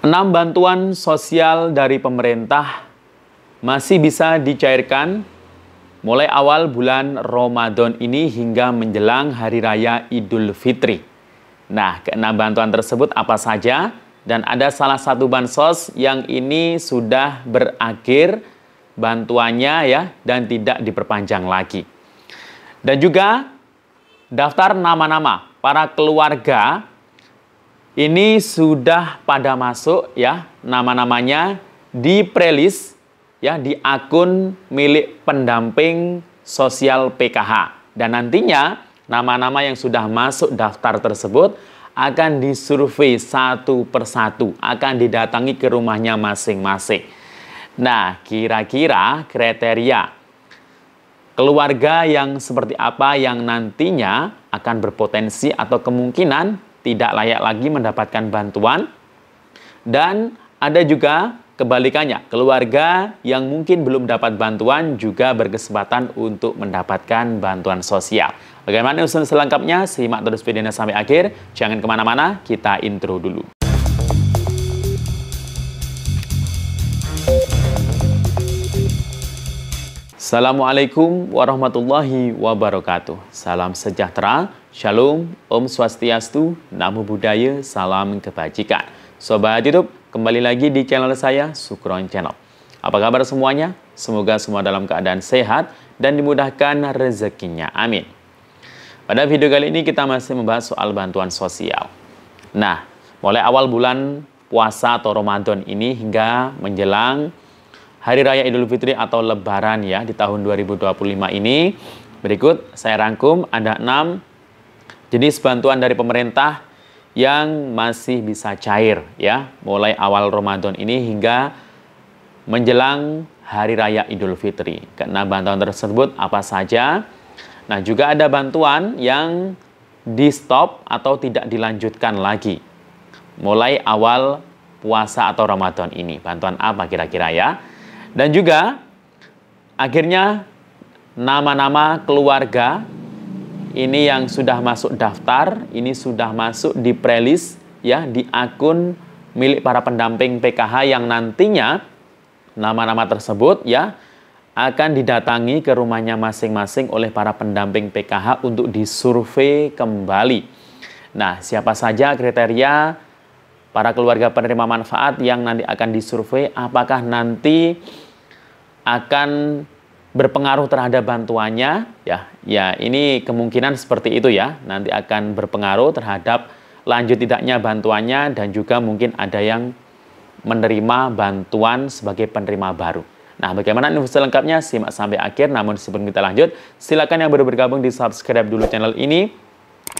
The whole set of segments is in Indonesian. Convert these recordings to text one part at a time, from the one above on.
6 bantuan sosial dari pemerintah masih bisa dicairkan mulai awal bulan Ramadan ini hingga menjelang Hari Raya Idul Fitri. Nah, ke-6 bantuan tersebut apa saja? Dan ada salah satu bansos yang ini sudah berakhir bantuannya ya dan tidak diperpanjang lagi. Dan juga daftar nama-nama para keluarga ini sudah pada masuk ya, nama-namanya di playlist ya di akun milik pendamping sosial PKH. Dan nantinya nama-nama yang sudah masuk daftar tersebut akan disurvei satu persatu, akan didatangi ke rumahnya masing-masing. Nah, kira-kira kriteria keluarga yang seperti apa yang nantinya akan berpotensi atau kemungkinan tidak layak lagi mendapatkan bantuan. Dan ada juga kebalikannya, keluarga yang mungkin belum dapat bantuan juga berkesempatan untuk mendapatkan bantuan sosial. Bagaimana usul selengkapnya? Simak terus videonya sampai akhir. Jangan kemana-mana, kita intro dulu. Assalamualaikum warahmatullahi wabarakatuh. Salam sejahtera, shalom, om swastiastu, namo buddhaya, salam kebajikan. Sobat YouTube, kembali lagi di channel saya, Sukron Channel. Apa kabar semuanya? Semoga semua dalam keadaan sehat dan dimudahkan rezekinya. Amin. Pada video kali ini kita masih membahas soal bantuan sosial. Nah, mulai awal bulan puasa atau Ramadan ini hingga menjelang Hari Raya Idul Fitri atau Lebaran ya di tahun 2025 ini, berikut saya rangkum ada 6 jenis bantuan dari pemerintah yang masih bisa cair ya mulai awal Ramadan ini hingga menjelang Hari Raya Idul Fitri. Karena bantuan tersebut apa saja? Nah, juga ada bantuan yang di stop atau tidak dilanjutkan lagi mulai awal puasa atau Ramadan ini. Bantuan apa kira-kira ya? Dan juga akhirnya nama-nama keluarga ini yang sudah masuk daftar, ini sudah masuk di playlist ya di akun milik para pendamping PKH yang nantinya nama-nama tersebut ya akan didatangi ke rumahnya masing-masing oleh para pendamping PKH untuk disurvei kembali. Nah, siapa saja kriteria para keluarga penerima manfaat yang nanti akan disurvei, apakah nanti akan berpengaruh terhadap bantuannya? Ya, ini kemungkinan seperti itu ya. Nanti akan berpengaruh terhadap lanjut tidaknya bantuannya dan juga mungkin ada yang menerima bantuan sebagai penerima baru. Nah, bagaimana info selengkapnya? Simak sampai akhir. Namun sebelum kita lanjut, silakan yang baru bergabung di subscribe dulu channel ini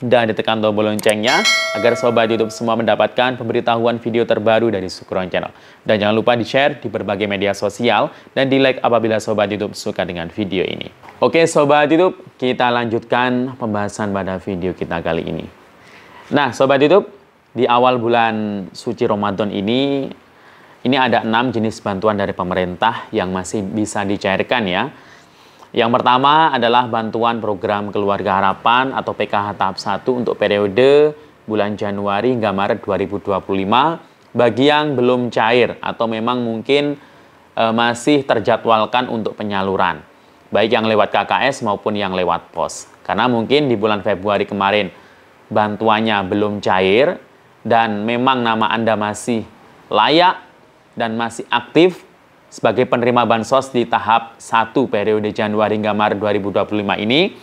dan ditekan tombol loncengnya agar sobat YouTube semua mendapatkan pemberitahuan video terbaru dari Sukron Channel. Dan jangan lupa di-share di berbagai media sosial dan di-like apabila sobat YouTube suka dengan video ini. Oke sobat YouTube, kita lanjutkan pembahasan pada video kita kali ini. Nah sobat YouTube, di awal bulan suci Ramadan ini ada 6 jenis bantuan dari pemerintah yang masih bisa dicairkan ya. Yang pertama adalah bantuan program Keluarga Harapan atau PKH tahap 1 untuk periode bulan Januari hingga Maret 2025 bagi yang belum cair atau memang mungkin masih terjadwalkan untuk penyaluran. Baik yang lewat KKS maupun yang lewat pos. Karena mungkin di bulan Februari kemarin bantuannya belum cair dan memang nama Anda masih layak dan masih aktif sebagai penerima bansos di tahap 1 periode Januari hingga Maret 2025 ini,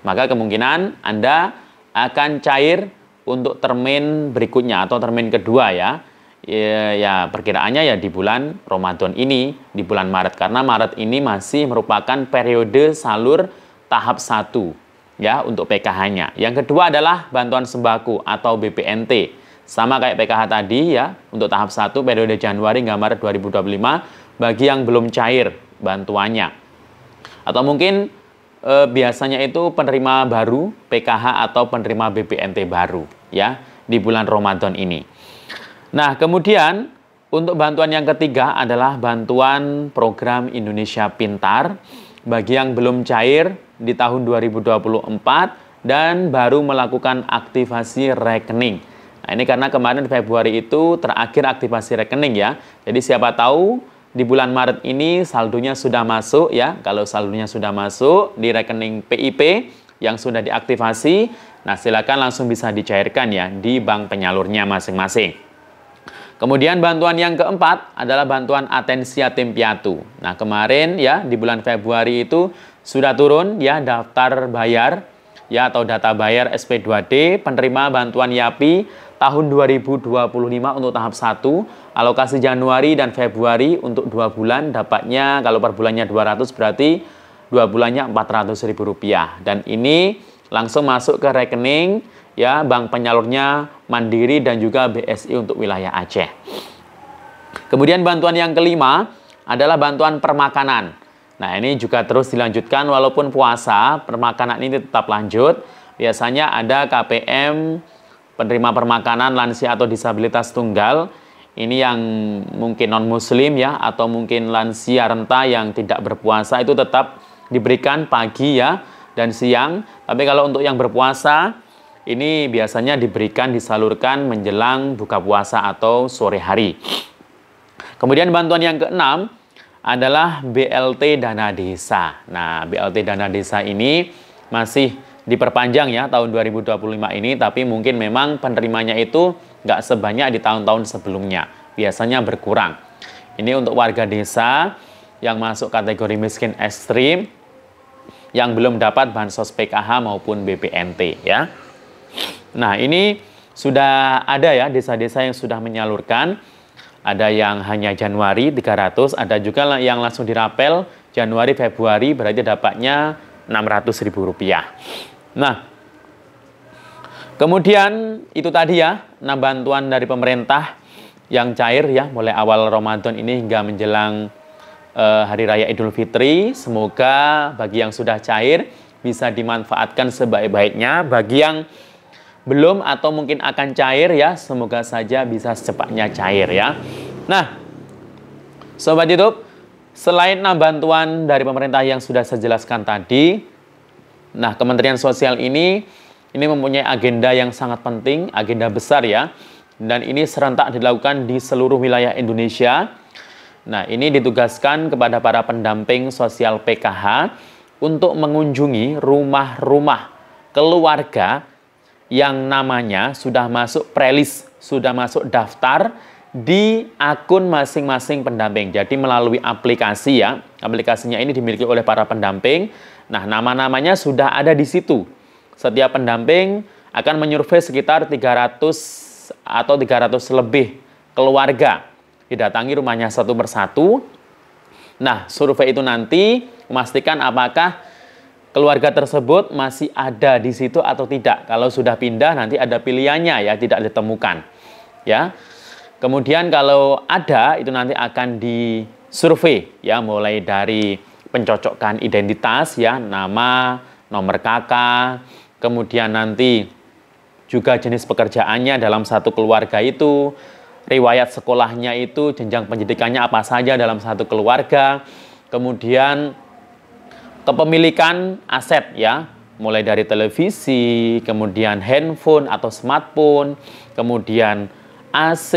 maka kemungkinan Anda akan cair untuk termin berikutnya atau termin kedua ya. Ya perkiraannya ya di bulan Ramadan ini, di bulan Maret, karena Maret ini masih merupakan periode salur tahap 1 ya untuk PKH-nya. Yang kedua adalah bantuan sembako atau BPNT. Sama kayak PKH tadi ya, untuk tahap 1 periode Januari hingga Maret 2025 bagi yang belum cair bantuannya. Atau mungkin biasanya itu penerima baru PKH atau penerima BPNT baru ya di bulan Ramadan ini. Nah, kemudian untuk bantuan yang ketiga adalah bantuan program Indonesia Pintar bagi yang belum cair di tahun 2024 dan baru melakukan aktivasi rekening. Nah, ini karena kemarin Februari itu terakhir aktivasi rekening ya. Jadi siapa tahu di bulan Maret ini saldonya sudah masuk ya. Kalau saldonya sudah masuk di rekening PIP yang sudah diaktifasi, nah silakan langsung bisa dicairkan ya di bank penyalurnya masing-masing. Kemudian bantuan yang keempat adalah bantuan Atensia Tim Piatu. Nah, kemarin ya di bulan Februari itu sudah turun ya daftar bayar ya atau data bayar SP2D penerima bantuan YAPI tahun 2025 untuk tahap 1, alokasi Januari dan Februari untuk 2 bulan dapatnya kalau per bulannya 200 berarti 2 bulannya Rp400.000 dan ini langsung masuk ke rekening ya bank penyalurnya Mandiri dan juga BSI untuk wilayah Aceh. Kemudian bantuan yang kelima adalah bantuan permakanan. Nah, ini juga terus dilanjutkan walaupun puasa, permakanan ini tetap lanjut. Biasanya ada KPM penerima permakanan lansia atau disabilitas tunggal. Ini yang mungkin non-muslim ya atau mungkin lansia renta yang tidak berpuasa itu tetap diberikan pagi ya dan siang. Tapi kalau untuk yang berpuasa ini biasanya diberikan disalurkan menjelang buka puasa atau sore hari. Kemudian bantuan yang keenam adalah BLT Dana Desa. Nah, BLT Dana Desa ini masih diperpanjang ya tahun 2025 ini, tapi mungkin memang penerimanya itu nggak sebanyak di tahun-tahun sebelumnya. Biasanya berkurang. Ini untuk warga desa yang masuk kategori miskin ekstrim yang belum dapat bansos PKH maupun BPNT ya. Nah, ini sudah ada ya desa-desa yang sudah menyalurkan. Ada yang hanya Januari 300, ada juga yang langsung dirapel Januari Februari berarti dapatnya Rp600.000. Nah, kemudian itu tadi ya, nah bantuan dari pemerintah yang cair ya mulai awal Ramadan ini hingga menjelang Hari Raya Idul Fitri. Semoga bagi yang sudah cair bisa dimanfaatkan sebaik-baiknya. Bagi yang belum atau mungkin akan cair ya, semoga saja bisa secepatnya cair ya. Nah, Sobat YouTube, selain bantuan dari pemerintah yang sudah saya jelaskan tadi, nah Kementerian Sosial ini mempunyai agenda yang sangat penting, agenda besar ya. Dan ini serentak dilakukan di seluruh wilayah Indonesia. Nah, ini ditugaskan kepada para pendamping sosial PKH untuk mengunjungi rumah-rumah keluarga yang namanya sudah masuk prelis, sudah masuk daftar di akun masing-masing pendamping. Jadi melalui aplikasi ya, aplikasinya ini dimiliki oleh para pendamping. Nah, nama-namanya sudah ada di situ. Setiap pendamping akan menyurvei sekitar 300 atau 300 lebih keluarga. Didatangi rumahnya satu persatu. Nah, survei itu nanti memastikan apakah keluarga tersebut masih ada di situ atau tidak. Kalau sudah pindah nanti ada pilihannya ya, tidak ditemukan. Ya. Kemudian kalau ada itu nanti akan disurvei ya, mulai dari pencocokan identitas ya, nama, nomor KK, kemudian nanti juga jenis pekerjaannya dalam satu keluarga itu, riwayat sekolahnya itu, jenjang pendidikannya apa saja dalam satu keluarga, kemudian kepemilikan aset ya, mulai dari televisi, kemudian handphone atau smartphone, kemudian AC,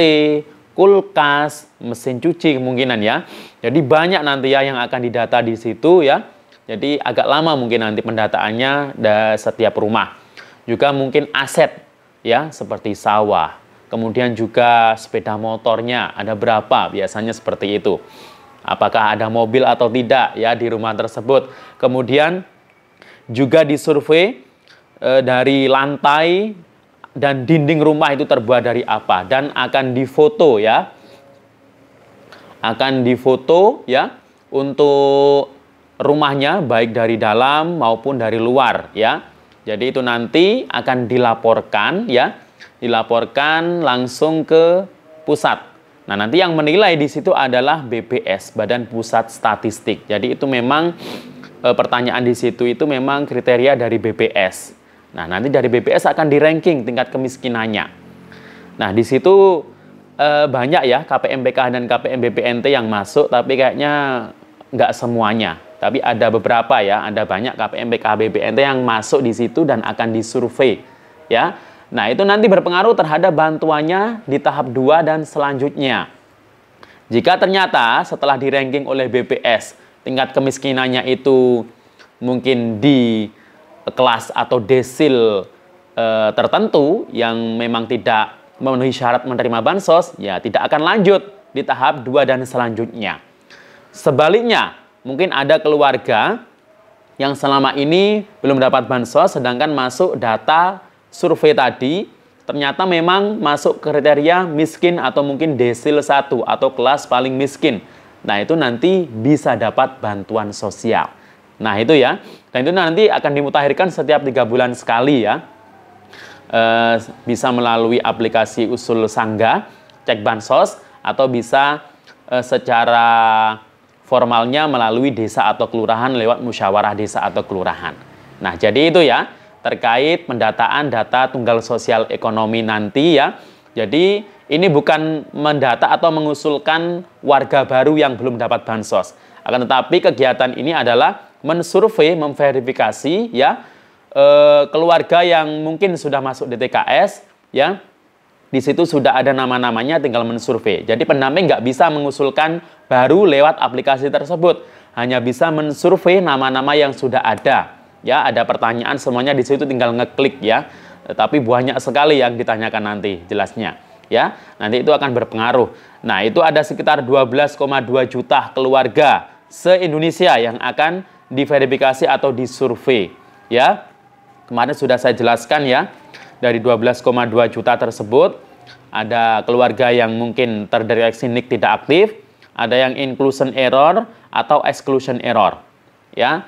kulkas, mesin cuci kemungkinan ya. Jadi banyak nanti ya yang akan didata di situ ya. Jadi agak lama mungkin nanti pendataannya setiap rumah. Juga mungkin aset ya, seperti sawah. Kemudian juga sepeda motornya ada berapa, biasanya seperti itu. Apakah ada mobil atau tidak ya di rumah tersebut. Kemudian juga disurvei dari lantai dan dinding rumah itu terbuat dari apa. Dan akan difoto ya. Akan difoto ya untuk rumahnya baik dari dalam maupun dari luar ya. Jadi itu nanti akan dilaporkan ya. Dilaporkan langsung ke pusat. Nah, nanti yang menilai di situ adalah BPS, Badan Pusat Statistik. Jadi itu memang pertanyaan di situ itu memang kriteria dari BPS. Nah, nanti dari BPS akan di-ranking tingkat kemiskinannya. Nah, di situ banyak ya KPM PKH dan KPM BPNT yang masuk, tapi kayaknya nggak semuanya. Tapi ada beberapa ya, ada banyak KPM PKH BPNT yang masuk di situ dan akan disurvei ya. Nah, itu nanti berpengaruh terhadap bantuannya di tahap 2 dan selanjutnya. Jika ternyata setelah di-ranking oleh BPS, tingkat kemiskinannya itu mungkin di kelas atau desil tertentu yang memang tidak memenuhi syarat menerima bansos, ya tidak akan lanjut di tahap 2 dan selanjutnya. Sebaliknya, mungkin ada keluarga yang selama ini belum dapat bansos, sedangkan masuk data survei tadi, ternyata memang masuk kriteria miskin atau mungkin desil 1 atau kelas paling miskin. Nah, itu nanti bisa dapat bantuan sosial. Nah, itu ya. Dan itu nanti akan dimutakhirkan setiap 3 bulan sekali ya. Bisa melalui aplikasi Usul Sangga, cek bansos, atau bisa secara formalnya melalui desa atau kelurahan lewat musyawarah desa atau kelurahan. Nah, jadi itu ya, terkait pendataan data tunggal sosial ekonomi nanti ya. Jadi ini bukan mendata atau mengusulkan warga baru yang belum dapat bansos. Akan tetapi kegiatan ini adalah mensurvei, memverifikasi ya keluarga yang mungkin sudah masuk DTKS ya. Di situ sudah ada nama-namanya, tinggal mensurvei. Jadi pendamping nggak bisa mengusulkan baru lewat aplikasi tersebut. Hanya bisa mensurvei nama-nama yang sudah ada. Ya, ada pertanyaan semuanya di situ tinggal ngeklik ya. Tapi banyak sekali yang ditanyakan nanti jelasnya. Ya, nanti itu akan berpengaruh. Nah, itu ada sekitar 12,2 juta keluarga se-Indonesia yang akan diverifikasi atau disurvei. Ya, kemarin sudah saya jelaskan ya. Dari 12,2 juta tersebut, ada keluarga yang mungkin terdeteksi NIK tidak aktif, ada yang inclusion error atau exclusion error. Ya,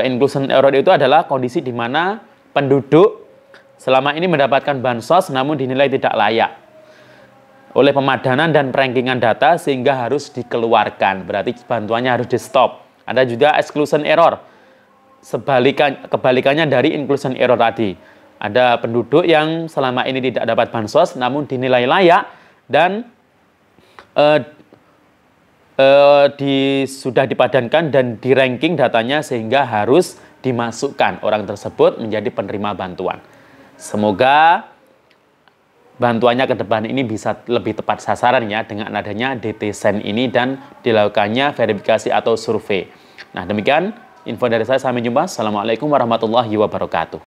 inclusion error itu adalah kondisi di mana penduduk selama ini mendapatkan bansos namun dinilai tidak layak oleh pemadanan dan perankingan data sehingga harus dikeluarkan. Berarti bantuannya harus di-stop. Ada juga exclusion error. Kebalikannya dari inclusion error tadi. Ada penduduk yang selama ini tidak dapat bansos namun dinilai layak dan sudah dipadankan dan di-ranking datanya sehingga harus dimasukkan orang tersebut menjadi penerima bantuan. Semoga bantuannya ke depan ini bisa lebih tepat sasaran ya dengan adanya DTSEN ini dan dilakukannya verifikasi atau survei. Nah, demikian info dari saya. Sampai jumpa. Assalamualaikum warahmatullahi wabarakatuh.